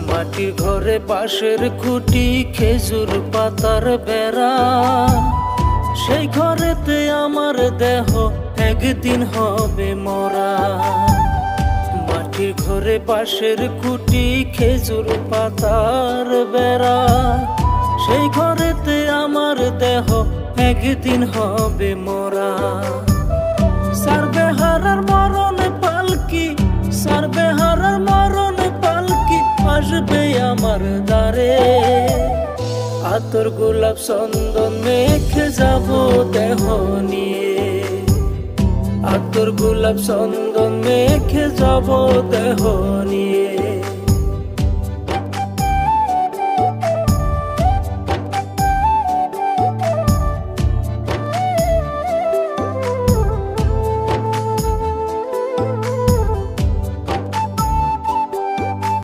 মাটির ঘরে বাঁশের খুঁটি, খেজুর পাতার বেড়া, সেই ঘরেতে আমার দেহ একদিন হবে মরা। মাটির ঘরে বাঁশের খুঁটি, খেজুর পাতার বেড়া, সেই ঘরেতে আমার দেহ একদিন হবে মরা। সারবে হারার মরণ পালকি, সারবে হারার মরণ পালকি, আসবে আমার দ্বারে। আতর গোলাপ চন্দন মেখে যাব দেহ নিয়ে, আতর গোলাপ চন্দন মেখে যাব দেহ নিয়ে।